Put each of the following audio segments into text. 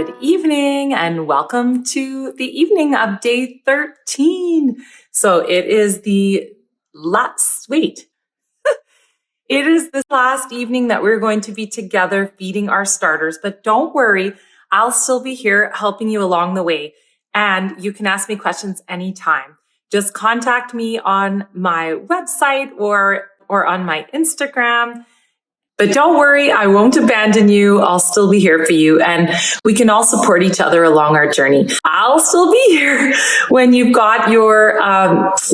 Good evening and welcome to the evening of day 13. So it is the last evening that we're going to be together feeding our starters, but don't worry, I'll still be here helping you along the way. And you can ask me questions anytime. Just contact me on my website or on my Instagram. But don't worry, I won't abandon you. I'll still be here for you. And we can all support each other along our journey. I'll still be here when you've got your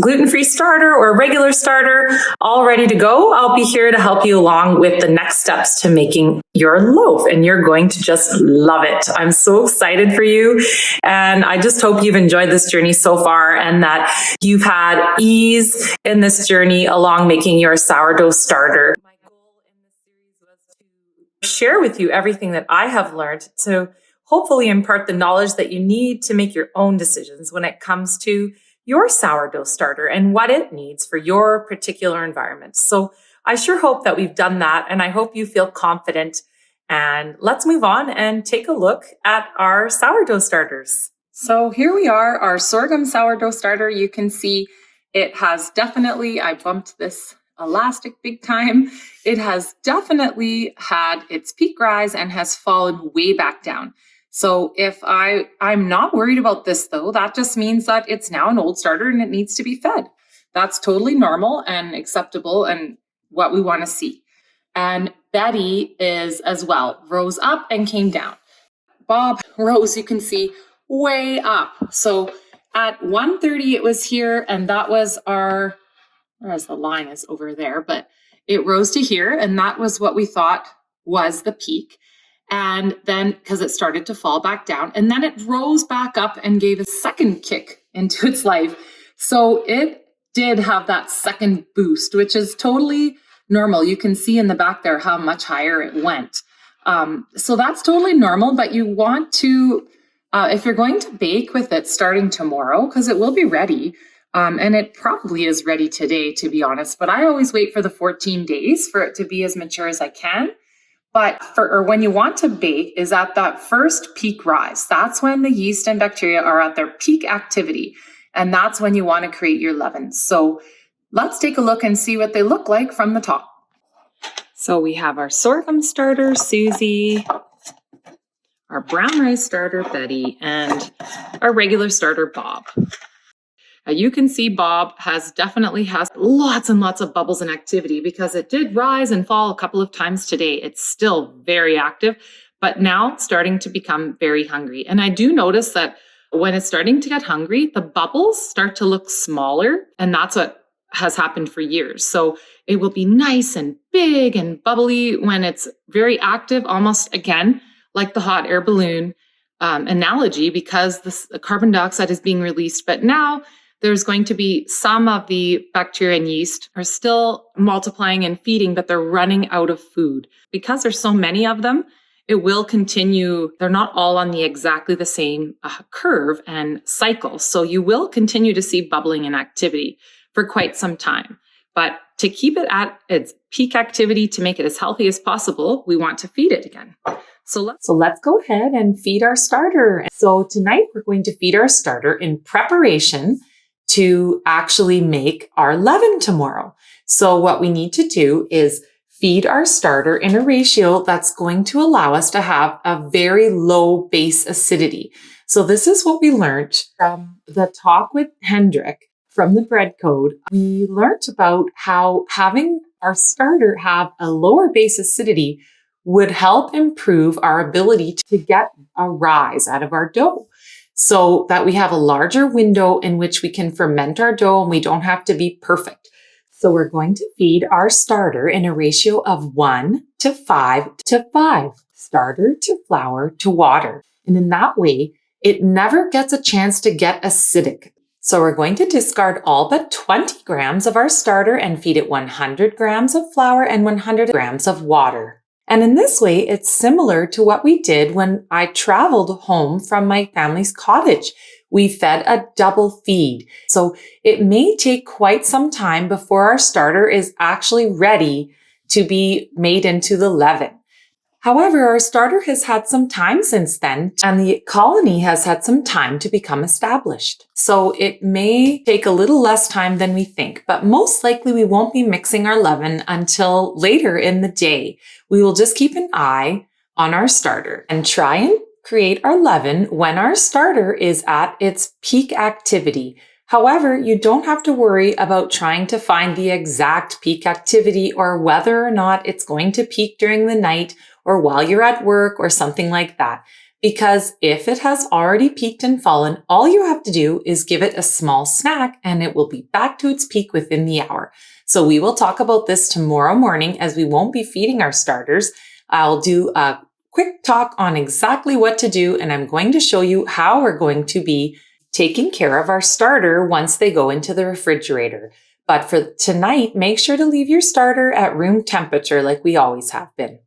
gluten-free starter or regular starter all ready to go. I'll be here to help you along with the next steps to making your loaf. And you're going to just love it. I'm so excited for you. And I just hope you've enjoyed this journey so far and that you've had ease in this journey along making your sourdough starter. Share with you everything that I have learned to hopefully impart the knowledge that you need to make your own decisions when it comes to your sourdough starter and what it needs for your particular environment. So I sure hope that we've done that, and I hope you feel confident. And let's move on and take a look at our sourdough starters. So here we are, our sorghum sourdough starter. You can see it has definitely, I bumped this elastic big time. It has definitely had its peak rise and has fallen way back down. So if I'm not worried about this though, that just means that it's now an old starter and it needs to be fed. That's totally normal and acceptable and what we want to see. And Betty is as well, rose up and came down. Bob rose, you can see, way up. So at 1:30 it was here, and that was our, whereas the line is over there, but it rose to here, and that was what we thought was the peak. And then, because it started to fall back down, and then it rose back up and gave a second kick into its life. So it did have that second boost, which is totally normal. You can see in the back there how much higher it went. So that's totally normal, but you want to, if you're going to bake with it starting tomorrow, because it will be ready, and it probably is ready today, to be honest, but I always wait for the 14 days for it to be as mature as I can. But when you want to bake is at that first peak rise. That's when the yeast and bacteria are at their peak activity. And that's when you want to create your leavens. So let's take a look and see what they look like from the top. So we have our sorghum starter, Susie, our brown rice starter, Betty, and our regular starter, Bob. You can see Bob definitely has lots and lots of bubbles and activity because it did rise and fall a couple of times today. It's still very active, but now it's starting to become very hungry. And I do notice that when it's starting to get hungry, the bubbles start to look smaller, and that's what has happened for years. So it will be nice and big and bubbly when it's very active, almost again, like the hot air balloon analogy, because the carbon dioxide is being released. But now there's going to be some of the bacteria and yeast are still multiplying and feeding, but they're running out of food. Because there's so many of them, it will continue. They're not all on exactly the same curve and cycle. So you will continue to see bubbling and activity for quite some time. But to keep it at its peak activity, to make it as healthy as possible, we want to feed it again. So let's go ahead and feed our starter. So tonight we're going to feed our starter in preparation to actually make our leaven tomorrow. So what we need to do is feed our starter in a ratio that's going to allow us to have a very low base acidity. So this is what we learned from the talk with Hendrik from the bread code. We learned about how having our starter have a lower base acidity would help improve our ability to get a rise out of our dough, so that we have a larger window in which we can ferment our dough and we don't have to be perfect. So we're going to feed our starter in a ratio of 1:5:5, starter to flour to water. And in that way, it never gets a chance to get acidic. So we're going to discard all but 20 grams of our starter and feed it 100 grams of flour and 100 grams of water. And in this way, it's similar to what we did when I traveled home from my family's cottage. We fed a double feed. So it may take quite some time before our starter is actually ready to be made into the leaven. However, our starter has had some time since then, and the colony has had some time to become established. So it may take a little less time than we think, but most likely we won't be mixing our leaven until later in the day. We will just keep an eye on our starter and try and create our leaven when our starter is at its peak activity. However, you don't have to worry about trying to find the exact peak activity or whether or not it's going to peak during the night or while you're at work or something like that. Because if it has already peaked and fallen, all you have to do is give it a small snack and it will be back to its peak within the hour. So we will talk about this tomorrow morning as we won't be feeding our starters. I'll do a quick talk on exactly what to do, and I'm going to show you how we're going to be taking care of our starter once they go into the refrigerator. But for tonight, make sure to leave your starter at room temperature like we always have been.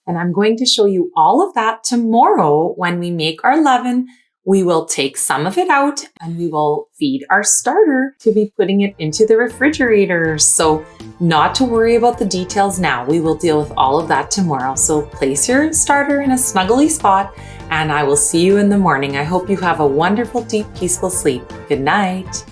And I'm going to show you all of that tomorrow when we make our leaven. We will take some of it out and we will feed our starter to be putting it into the refrigerator. So not to worry about the details now. We will deal with all of that tomorrow. So place your starter in a snuggly spot and I will see you in the morning. I hope you have a wonderful, deep, peaceful sleep. Good night.